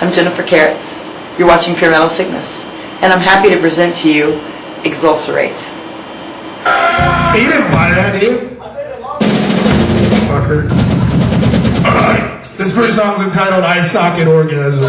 I'm Jennifer Carrots. You're watching Pure Metal Sickness, and I'm happy to present to you Exulcerate. Hey, you didn't buy that, did you? Fucker. Alright, this first song is entitled Eye Socket Orgasm.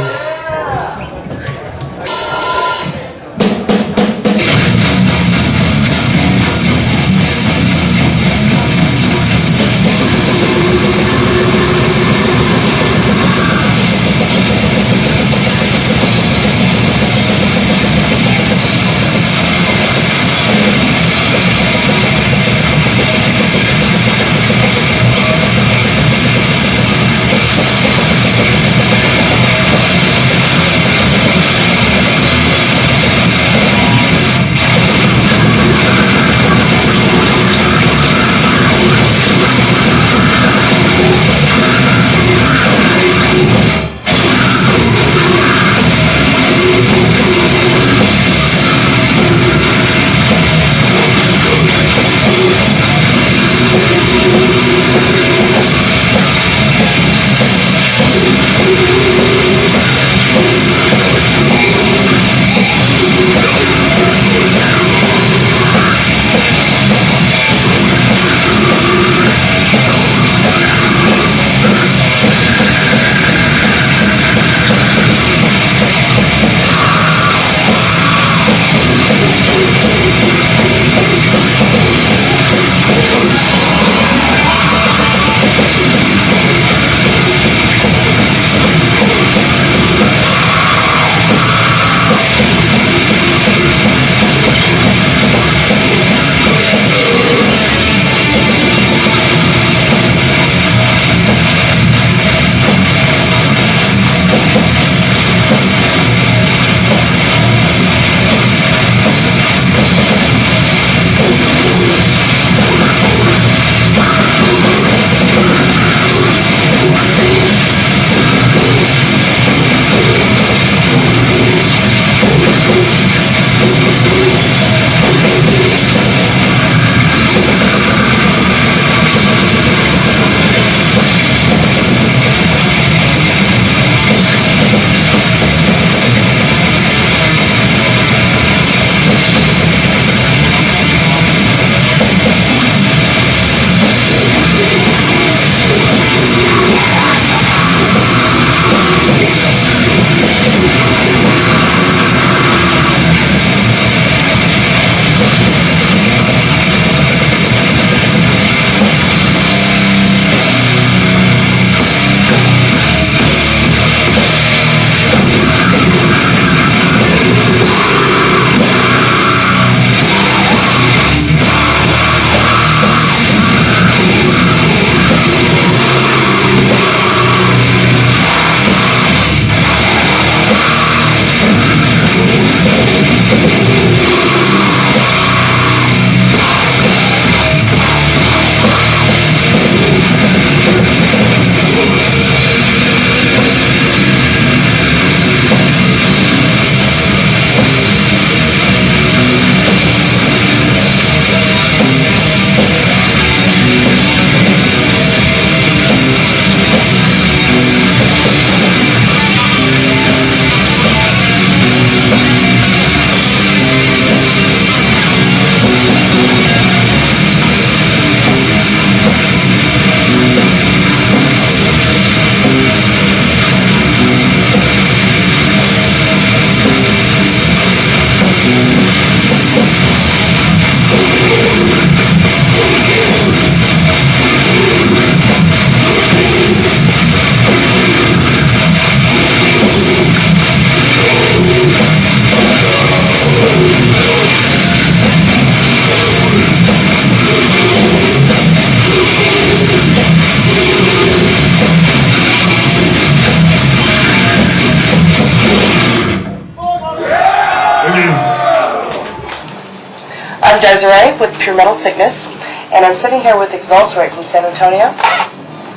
I'm Desirae with Pure Metal Sickness, and I'm sitting here with Exulcerate from San Antonio.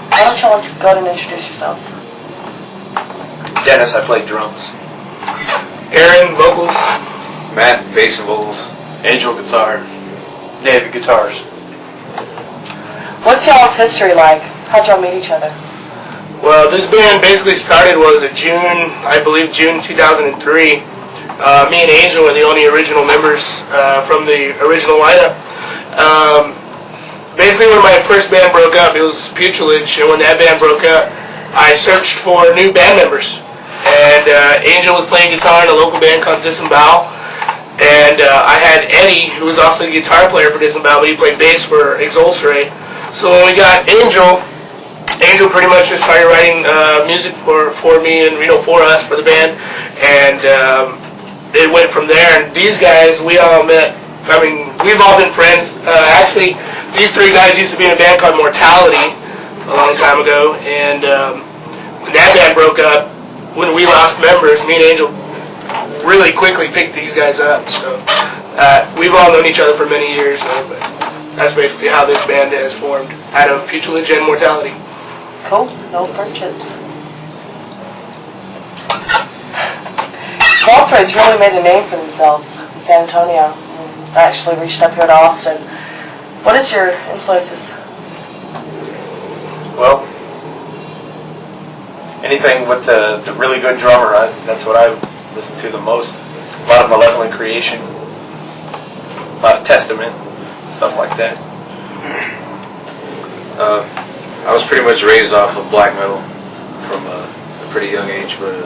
Why don't y'all go ahead and introduce yourselves? Dennis, I play drums. Aaron, vocals. Matt, bass and vocals. Angel, guitar. David, guitars. What's y'all's history like? How'd y'all meet each other? Well, this band basically started I believe June 2003. Me and Angel were the only original members from the original lineup. Basically, when my first band broke up, it was Putulage, and when that band broke up, I searched for new band members. And Angel was playing guitar in a local band called Disembowel, and I had Eddie, who was also the guitar player for Disembowel, but he played bass for Exulcerate. So when we got Angel pretty much just started writing music for me and for us, for the band, and it went from there. And these guys, we all met. I mean, we've all been friends. Actually, these three guys used to be in a band called Mortality a long time ago, and when that band broke up, when we lost members, me and Angel really quickly picked these guys up. So we've all known each other for many years. But that's basically how this band has formed, out of Putulage and Mortality. Cool. No friendships. Exulcerate's really made a name for themselves in San Antonio. It's actually reached up here to Austin. What is your influences? Well, anything with the really good drummer, that's what I listen to the most. A lot of Malevolent Creation, a lot of Testament, stuff like that. I was pretty much raised off of black metal from a pretty young age, but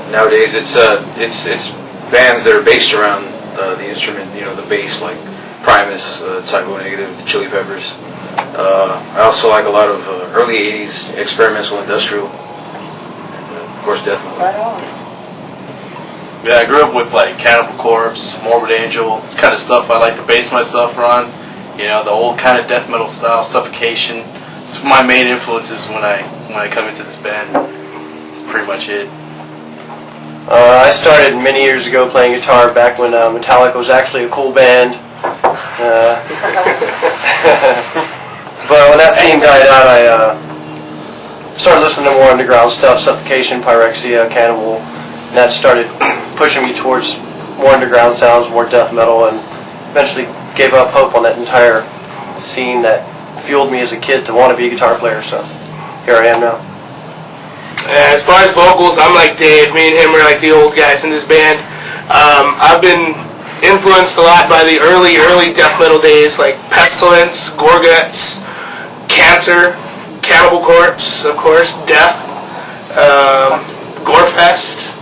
nowadays it's bands that are based around the instrument, the bass, like Primus, Typo Negative, the Chili Peppers. I also like a lot of early 80s experimental industrial, and of course death metal. Right on. Yeah, I grew up with like Cannibal Corpse, Morbid Angel. It's kind of stuff I like to base my stuff on. The old kind of death metal style, Suffocation. It's my main influences when I come into this band. That's pretty much it. I started many years ago playing guitar back when Metallica was actually a cool band. But when that scene died out, I started listening to more underground stuff, Suffocation, Pyrexia, Cannibal, and that started pushing me towards more underground sounds, more death metal, and eventually gave up hope on that entire scene that fueled me as a kid to want to be a guitar player, so here I am now. As far as vocals, I'm like Dave. Me and him are like the old guys in this band. I've been influenced a lot by the early death metal days, like Pestilence, Gorguts, Cancer, Cannibal Corpse, of course, Death, Gorefest,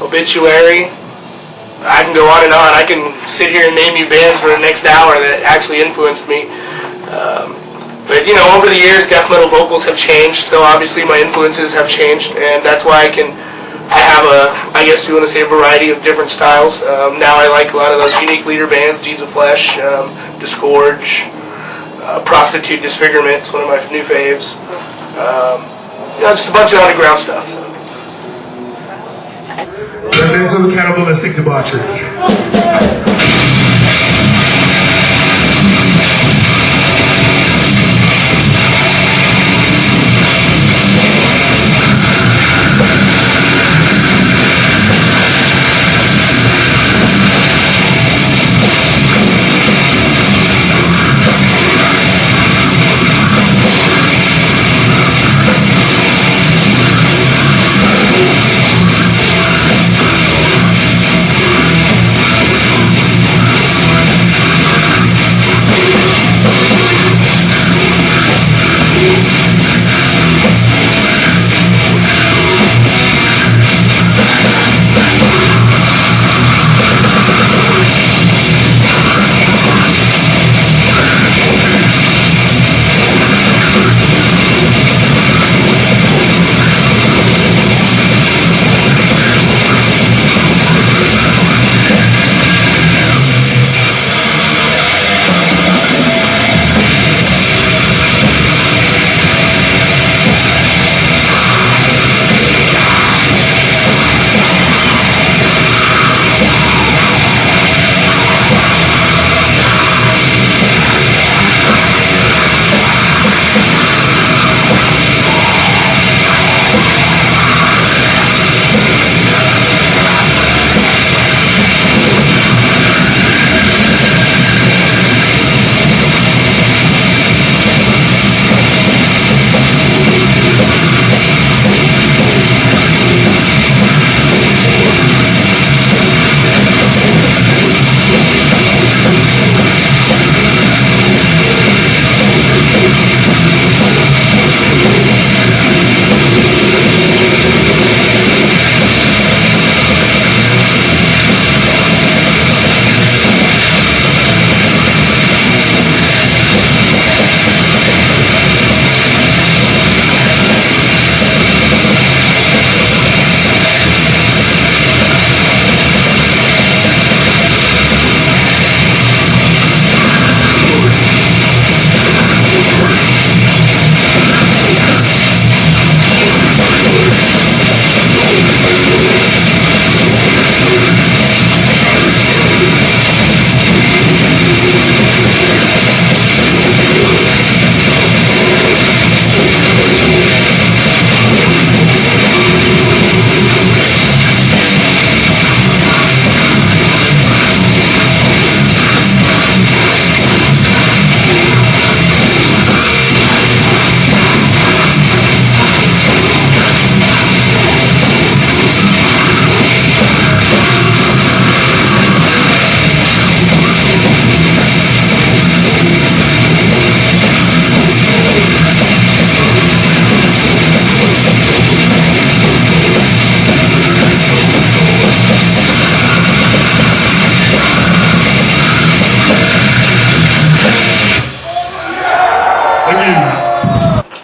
Obituary. I can go on and on. I can sit here and name you bands for the next hour that actually influenced me. But over the years, death metal vocals have changed, so obviously my influences have changed, and that's why I have I guess you want to say, a variety of different styles. Now I like a lot of those unique leader bands, Deeds of Flesh, Disgorge, Prostitute Disfigurement, it's one of my new faves. Just a bunch of underground stuff. So. Remnants of cannibalistic debauchery. Thank you.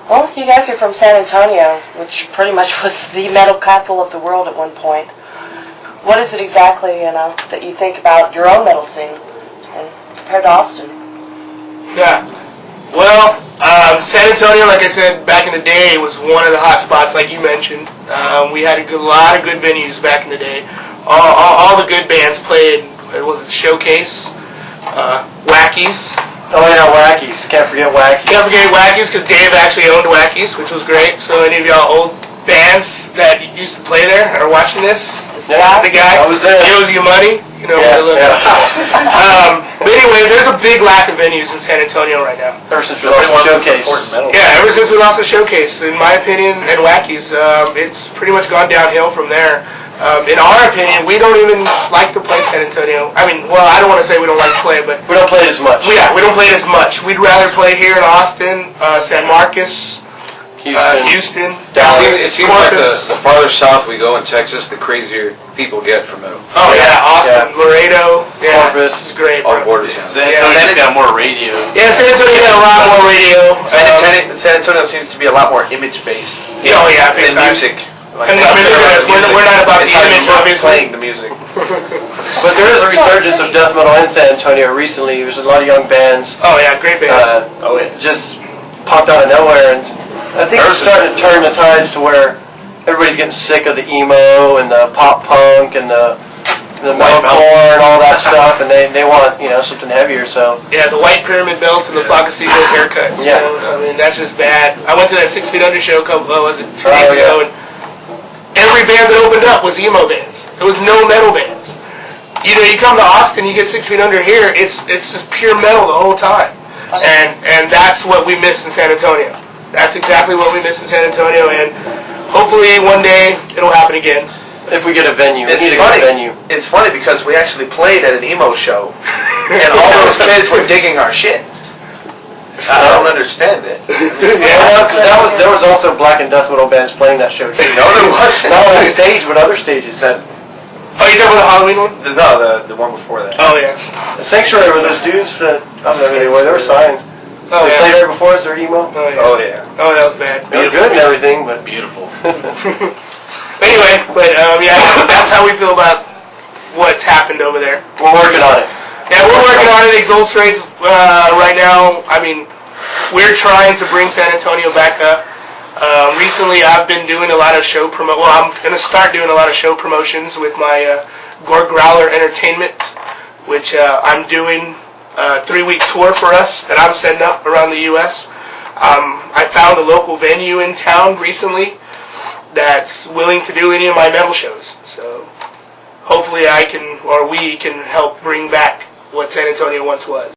Well, you guys are from San Antonio, which pretty much was the metal capital of the world at one point. What is it exactly, that you think about your own metal scene and compared to Austin? Yeah. Well, San Antonio, like I said, back in the day, was one of the hot spots, like you mentioned. We had a lot of good venues back in the day. All the good bands played. Was it Showcase? Wackies. Oh yeah, Wackies. Can't forget Wackies. Can't forget Wackies, because Dave actually owned Wackies, which was great. So any of y'all old bands that used to play there are watching this, Yeah, the guy I was there. he owes you money. You know. Yeah, But anyway, there's a big lack of venues in San Antonio right now. Ever since we lost the Showcase. Yeah, ever since we lost the Showcase, in my opinion, and Wackies, it's pretty much gone downhill from there. In our opinion, we don't even like to play San Antonio. I mean, well, I don't want to say we don't like to play it, but We don't play it as much. yeah, we don't play it as much. We'd rather play here in Austin, San Marcos, Houston, It seems like Corpus. the farther south we go in Texas, the crazier people get from metal. Oh yeah, Austin, Laredo, yeah, Corpus. this is great. All Bro. borders. San Antonio's got more radio. Yeah, San Antonio got a lot more radio. San Antonio seems to be a lot more image-based Oh yeah, big than time. music. And I mean, look at us. We're not about the It's how you image, look obviously. playing the music. But there is a resurgence of death metal in San Antonio recently. There's a lot of young bands Oh yeah, great bands. Oh yeah. just popped out of nowhere, and I think it's starting to turn the tides to where everybody's getting sick of the emo and the pop punk and the metalcore and all that stuff, and they want something heavier. So Yeah, the white pyramid belts and the Flocasivos haircuts. Yeah. I mean, that's just bad. I went to that 6 Feet Under show two days Oh, yeah. ago, and every band that opened up was emo bands. There was no metal bands. You come to Austin, you get 6 Feet Under here, it's just pure metal the whole time. And that's what we miss in San Antonio. That's exactly what we miss in San Antonio, and hopefully one day it'll happen again. if we get a venue, we It's need a funny. good venue. It's funny because we actually played at an emo show, and all those kids were digging our shit. I don't understand it. Well, there was also black and death metal bands playing that show too. No, there wasn't. Not on that stage, but other stages. Oh, you talking about the Halloween one? No, the one before that. Oh yeah. The Sanctuary were those dudes that I don't know who they were. They were signed. Oh They played yeah. right before us. They're emo. Oh yeah. Oh yeah. Oh, that was bad. They were good and everything, but Beautiful. Anyway, but yeah, that's how we feel about what's happened over there. we're working on it. Yeah, we're working on it. Exulcerate's right now. I mean, we're trying to bring San Antonio back up. Recently, I've been doing a lot of show promo. Well, I'm going to start doing a lot of show promotions with my Gore Growler Entertainment, which I'm doing a 3-week tour for us that I'm setting up around the U.S. I found a local venue in town recently that's willing to do any of my metal shows. So hopefully I can, or we can help bring back what San Antonio once was.